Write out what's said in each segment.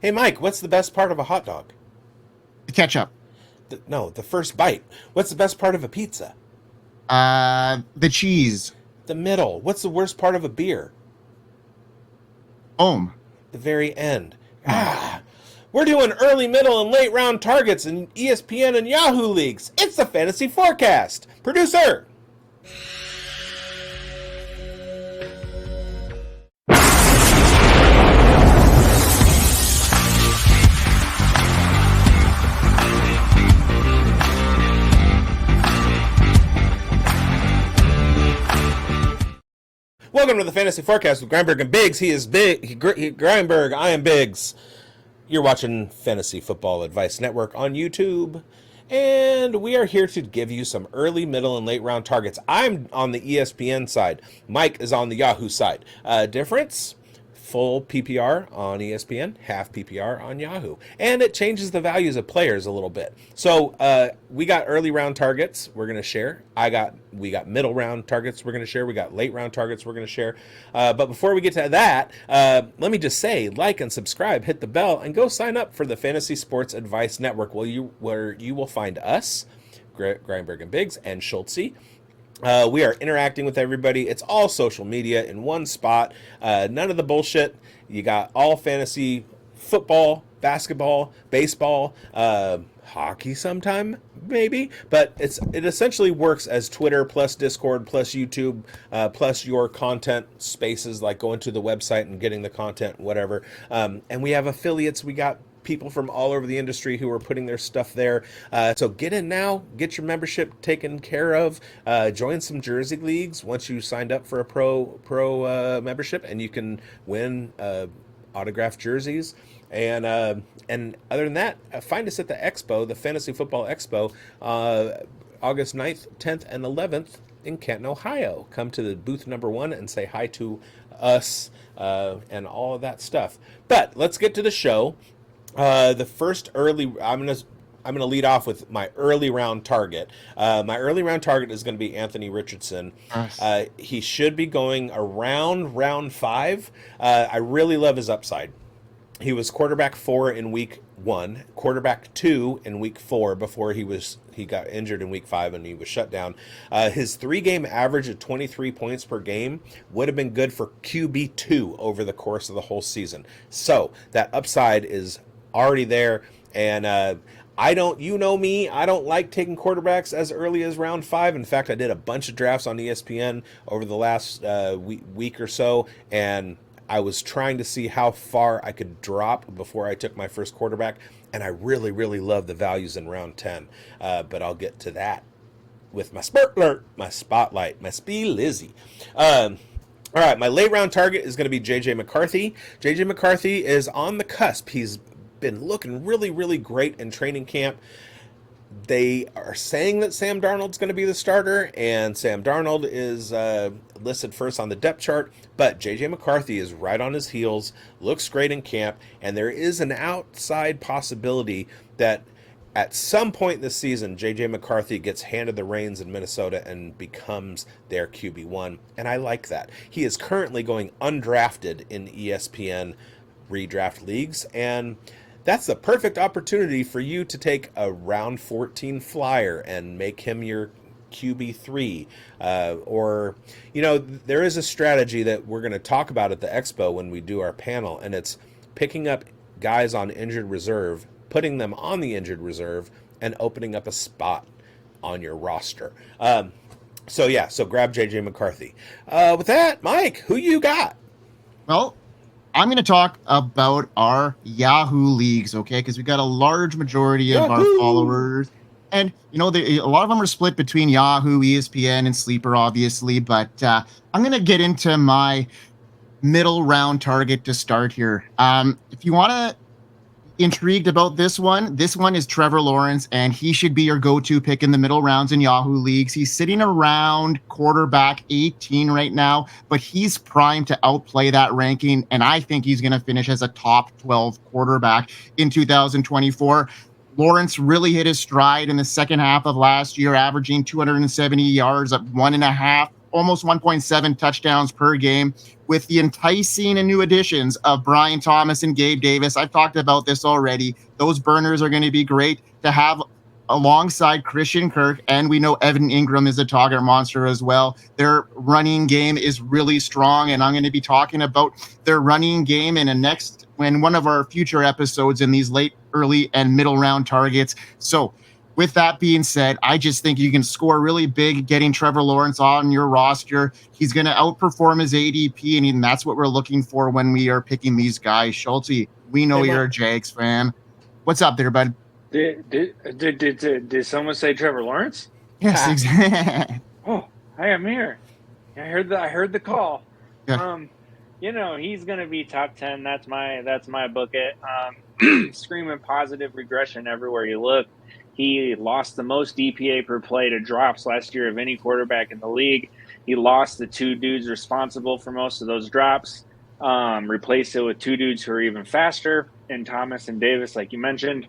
Hey, Mike, what's the best part of a hot dog? The ketchup. No, the first bite. What's the best part of a pizza? The cheese. The middle. What's the worst part of a beer? Home. The very end. Oh. We're doing early, middle, and late round targets in ESPN and Yahoo leagues. It's the fantasy forecast. Producer. Welcome to the Fantasy Forecast with Grindberg and Biggs. He is Grindberg. I am Biggs. You're watching Fantasy Football Advice Network on YouTube. And we are here to give you some early, middle, and late round targets. I'm on the ESPN side. Mike is on the Yahoo side. Difference? Full PPR on ESPN, half PPR on Yahoo. And it changes the values of players a little bit. So we got early round targets we're going to share. We got middle round targets we're going to share. We got late round targets we're going to share. But before we get to that, let me just say, like and subscribe, hit the bell, and go sign up for the Fantasy Sports Advice Network where you will find us, Grindberg and Biggs, and Schultze. We are interacting with everybody. It's all social media in one spot. None of the bullshit. You got all fantasy football, basketball, baseball, hockey sometime, maybe. But it essentially works as Twitter plus Discord plus YouTube plus your content spaces, like going to the website and getting the content, whatever. And we have affiliates. We got people from all over the industry who are putting their stuff there. So get in now, get your membership taken care of, join some jersey leagues once you signed up for a pro membership, and you can win autographed jerseys. And other than that, find us at the Expo, the Fantasy Football Expo, August 9th, 10th, and 11th in Canton, Ohio. Come to the booth number 1 and say hi to us and all of that stuff. But let's get to the show. The first early, I'm gonna lead off with my early round target. My early round target is going to be Anthony Richardson. Nice. He should be going around round 5. I really love his upside. He was quarterback 4 in week 1, quarterback 2 in week 4 before he got injured in week 5 and he was shut down. His 3-game average of 23 points per game would have been good for QB2 over the course of the whole season. So that upside is already there. And you know me, I don't like taking quarterbacks as early as round 5. In fact, I did a bunch of drafts on ESPN over the last week or so, and I was trying to see how far I could drop before I took my first quarterback, and I really, really love the values in round 10. But I'll get to that with my spotlight, my Spee Lizzie. All right, my late round target is going to be JJ McCarthy. JJ McCarthy is on the cusp. He's been looking really, really great in training camp. They are saying that Sam Darnold's going to be the starter, and Sam Darnold is listed first on the depth chart, but JJ McCarthy is right on his heels, looks great in camp, and there is an outside possibility that at some point this season, JJ McCarthy gets handed the reins in Minnesota and becomes their QB1, and I like that. He is currently going undrafted in ESPN redraft leagues, and that's the perfect opportunity for you to take a round 14 flyer and make him your QB3. Or, there is a strategy that we're going to talk about at the Expo when we do our panel, and it's picking up guys on injured reserve, putting them on the injured reserve, and opening up a spot on your roster. So grab JJ McCarthy. With that, Mike, who you got? Well, I'm going to talk about our Yahoo leagues, okay? Because we got a large majority of our followers. And, a lot of them are split between Yahoo, ESPN, and Sleeper, obviously. But I'm going to get into my middle round target to start here. If you want to intrigued about this one is Trevor Lawrence, and he should be your go-to pick in the middle rounds in Yahoo leagues. He's sitting around quarterback 18 right now, but he's primed to outplay that ranking, and I think he's going to finish as a top 12 quarterback in 2024. Lawrence really hit his stride in the second half of last year, averaging 270 yards at 1.5 almost 1.7 touchdowns per game with the enticing and new additions of Brian Thomas and Gabe Davis. I've talked about this already. Those burners are going to be great to have alongside Christian Kirk, and we know Evan Ingram is a target monster as well. Their running game is really strong, and I'm going to be talking about their running game in one of our future episodes in these late, early, and middle round targets. So with that being said, I just think you can score really big getting Trevor Lawrence on your roster. He's going to outperform his ADP, and that's what we're looking for when we are picking these guys. Schulte, we know you're a Jags fan. What's up there, bud? Did someone say Trevor Lawrence? Yes, exactly. Oh, I am here. I heard the call. Yeah. He's gonna be top 10. That's my bucket. Screaming positive regression everywhere you look. He lost the most DPA per play to drops last year of any quarterback in the league. He lost the two dudes responsible for most of those drops. Replaced it with two dudes who are even faster, in Thomas and Davis, like you mentioned.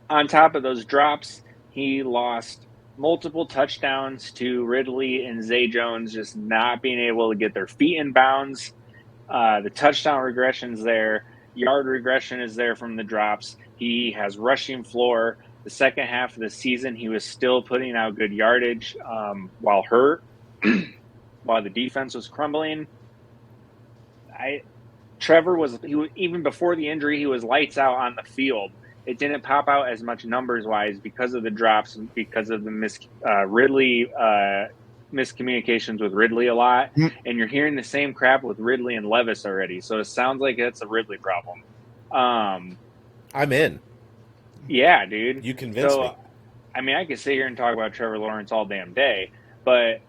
On top of those drops, he lost multiple touchdowns to Ridley and Zay Jones just not being able to get their feet in bounds. The touchdown regression is there. Yard regression is there from the drops. He has rushing floor. The second half of the season, he was still putting out good yardage while hurt, while the defense was crumbling. Trevor was even before the injury, he was lights out on the field. It didn't pop out as much numbers-wise because of the drops, because of the miscommunications with Ridley a lot. Mm-hmm. And you're hearing the same crap with Ridley and Levis already. So it sounds like it's a Ridley problem. I'm in. Yeah, dude. You convinced me. I mean, I could sit here and talk about Trevor Lawrence all damn day, but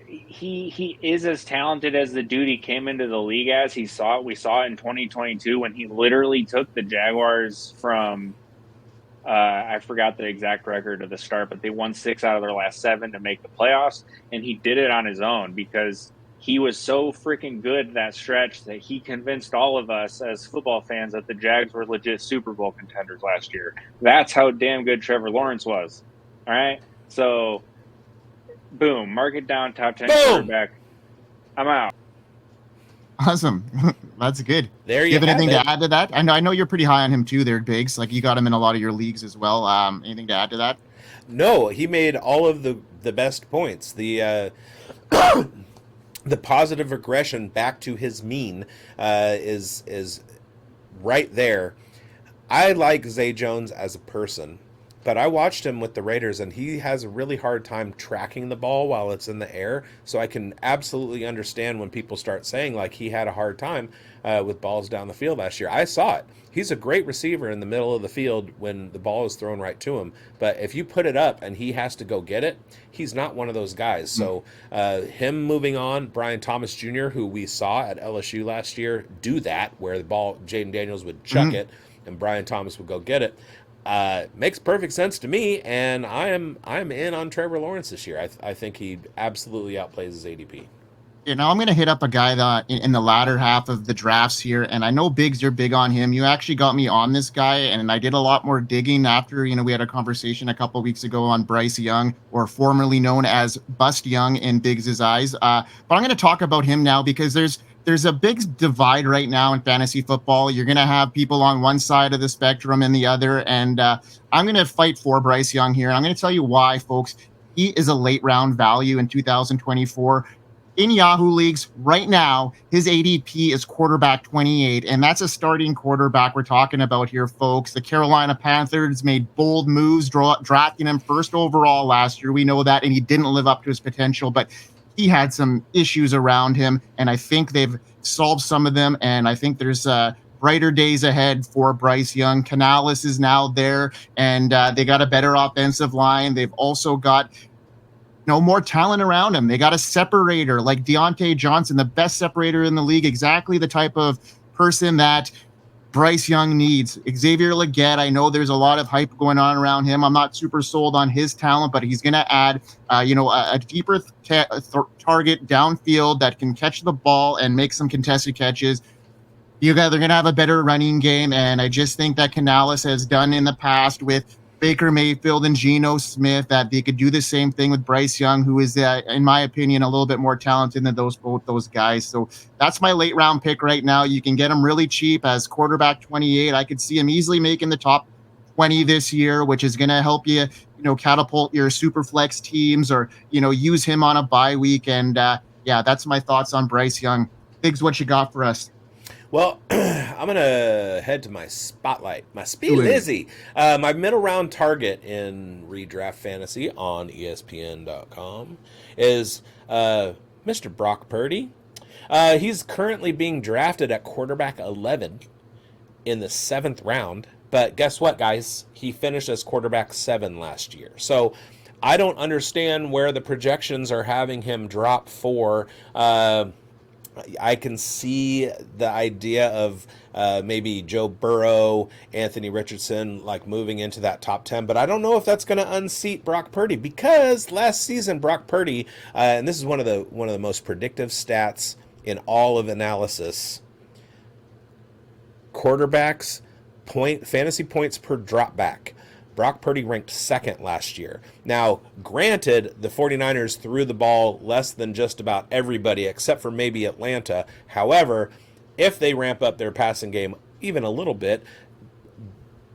he is as talented as the dude he came into the league as. We saw it in 2022 when he literally took the Jaguars from I forgot the exact record of the start, but they won 6 out of their last 7 to make the playoffs, and he did it on his own because he was so freaking good that stretch that he convinced all of us as football fans that the Jags were legit Super Bowl contenders last year. That's how damn good Trevor Lawrence was. All right? So boom, mark it down, top 10 quarterback. I'm out. Awesome. That's good. There you have anything it. to add to that? I know you're pretty high on him too there, Biggs. Like you got him in a lot of your leagues as well. Anything to add to that? No, he made all of the best points. The the positive regression back to his mean is right there. I like Zay Jones as a person, but I watched him with the Raiders, and he has a really hard time tracking the ball while it's in the air. So I can absolutely understand when people start saying, like, he had a hard time with balls down the field last year. I saw it. He's a great receiver in the middle of the field when the ball is thrown right to him. But if you put it up and he has to go get it, he's not one of those guys. So him moving on, Brian Thomas Jr., who we saw at LSU last year, do that, where the ball, Jaden Daniels would chuck it and Brian Thomas would go get it. Makes perfect sense to me, and I'm in on Trevor Lawrence this year. I think he absolutely outplays his ADP. I'm going to hit up a guy that in the latter half of the drafts here, and I know Biggs, you're big on him. You actually got me on this guy, and I did a lot more digging after we had a conversation a couple of weeks ago on Bryce Young, or formerly known as Bust Young in Biggs's eyes. But I'm going to talk about him now because there's a big divide right now in fantasy football. You're going to have people on one side of the spectrum and the other. And I'm going to fight for Bryce Young here. And I'm going to tell you why, folks. He is a late round value in 2024. In Yahoo leagues right now, his ADP is quarterback 28. And that's a starting quarterback we're talking about here, folks. The Carolina Panthers made bold moves, drafting him first overall last year. We know that. And he didn't live up to his potential. But he had some issues around him, and I think they've solved some of them, and I think there's brighter days ahead for Bryce Young. Canales is now there, and they got a better offensive line. They've also got more talent around him. They got a separator like Deontay Johnson, the best separator in the league, exactly the type of person that Bryce Young needs. Xavier Legette, I know there's a lot of hype going on around him. I'm not super sold on his talent, but he's going to add, a deeper target downfield that can catch the ball and make some contested catches. They're going to have a better running game, and I just think that Canales has done in the past with Baker Mayfield and Geno Smith, that they could do the same thing with Bryce Young, who is, in my opinion, a little bit more talented than both those guys. So that's my late round pick right now. You can get him really cheap as quarterback 28. I could see him easily making the top 20 this year, which is going to help you, catapult your super flex teams, or, use him on a bye week. And yeah, that's my thoughts on Bryce Young. Biggs, what you got for us? Well, I'm going to head to my spotlight, my Speed Lizzie. My middle round target in redraft fantasy on ESPN.com is Mr. Brock Purdy. He's currently being drafted at quarterback 11 in the 7th round. But guess what, guys? He finished as quarterback 7 last year. So I don't understand where the projections are having him drop for. I can see the idea of maybe Joe Burrow, Anthony Richardson, like moving into that top 10, but I don't know if that's going to unseat Brock Purdy, because last season Brock Purdy, and this is one of the most predictive stats in all of analysis, quarterbacks fantasy points per drop back. Brock Purdy ranked 2nd last year. Now, granted, the 49ers threw the ball less than just about everybody except for maybe Atlanta. However, if they ramp up their passing game even a little bit,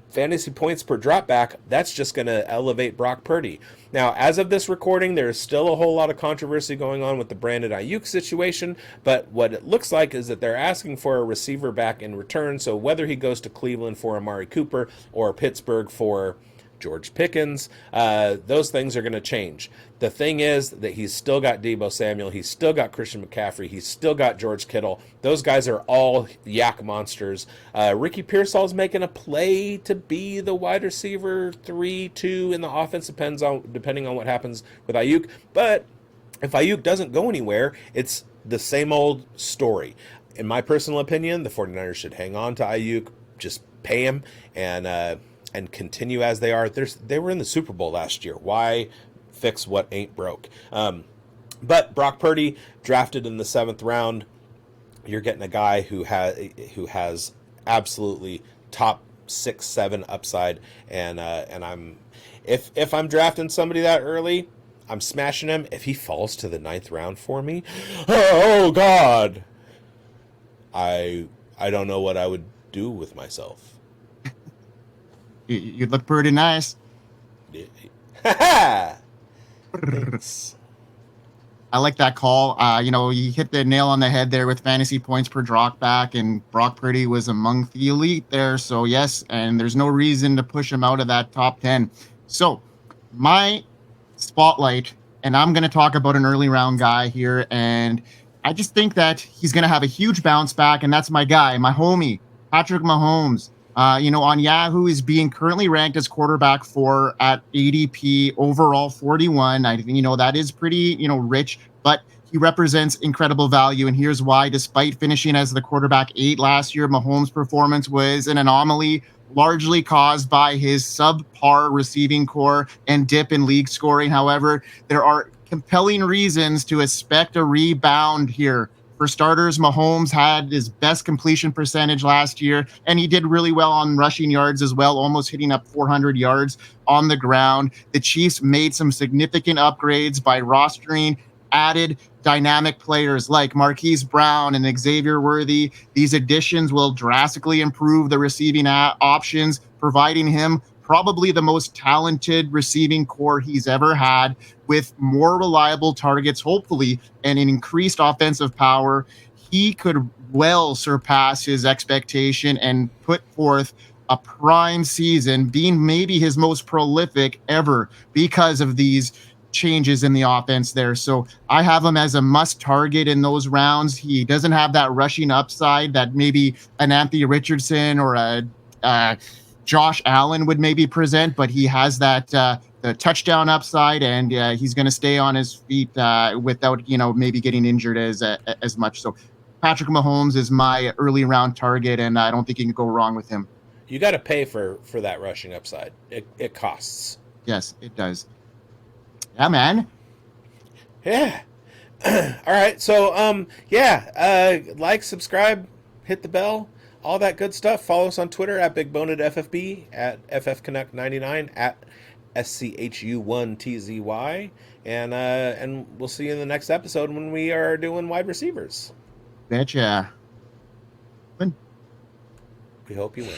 fantasy points per drop back, that's just going to elevate Brock Purdy. Now, as of this recording, there's still a whole lot of controversy going on with the Brandon Aiyuk situation, but what it looks like is that they're asking for a receiver back in return, so whether he goes to Cleveland for Amari Cooper or Pittsburgh for George Pickens, those things are going to change. The thing is that he's still got Deebo Samuel, he's still got Christian McCaffrey, he's still got George Kittle. Those guys are all yak monsters. Ricky Pearsall's making a play to be the wide receiver 3-2 in the offense, depending on what happens with Aiyuk. But if Aiyuk doesn't go anywhere, it's the same old story. In my personal opinion, the 49ers should hang on to Aiyuk, just pay him, and continue as they are. They were in the Super Bowl last year. Why fix what ain't broke? But Brock Purdy, drafted in the 7th round, you're getting a guy who has absolutely top 6-7 upside, and if I'm drafting somebody that early, I'm smashing him. If he falls to the 9th round for me, oh God, I don't know what I would do with myself. You'd look pretty nice. Thanks. I like that call. You hit the nail on the head there with fantasy points per drop back, and Brock Purdy was among the elite there. So yes, and there's no reason to push him out of that top 10. So my spotlight, and I'm going to talk about an early round guy here, and I just think that he's going to have a huge bounce back, and that's my guy, my homie, Patrick Mahomes. On Yahoo is being currently ranked as quarterback 4 at ADP, overall 41. I think, that is pretty, rich, but he represents incredible value. And here's why. Despite finishing as the quarterback 8 last year, Mahomes' performance was an anomaly, largely caused by his subpar receiving core and dip in league scoring. However, there are compelling reasons to expect a rebound here. For starters, Mahomes had his best completion percentage last year, and he did really well on rushing yards as well, almost hitting up 400 yards on the ground. The Chiefs made some significant upgrades by rostering added dynamic players like Marquise Brown and Xavier Worthy. These additions will drastically improve the receiving options, providing him probably the most talented receiving core he's ever had, with more reliable targets, hopefully, and an increased offensive power. He could well surpass his expectation and put forth a prime season, being maybe his most prolific ever because of these changes in the offense there. So I have him as a must target in those rounds. He doesn't have that rushing upside that maybe an Anthony Richardson or a Josh Allen would maybe present, but he has that the touchdown upside, and he's going to stay on his feet without maybe getting injured as much. So Patrick Mahomes is my early round target, and I don't think you can go wrong with him. You got to pay for that rushing upside. It costs. Yes, it does. Yeah, man. Yeah. All right. So like, subscribe, hit the bell. all that good stuff. Follow us on Twitter at BigBonedFFB, at FFConnect99, at SCHU1TZY, and we'll see you in the next episode when we are doing wide receivers. Betcha. We hope you win.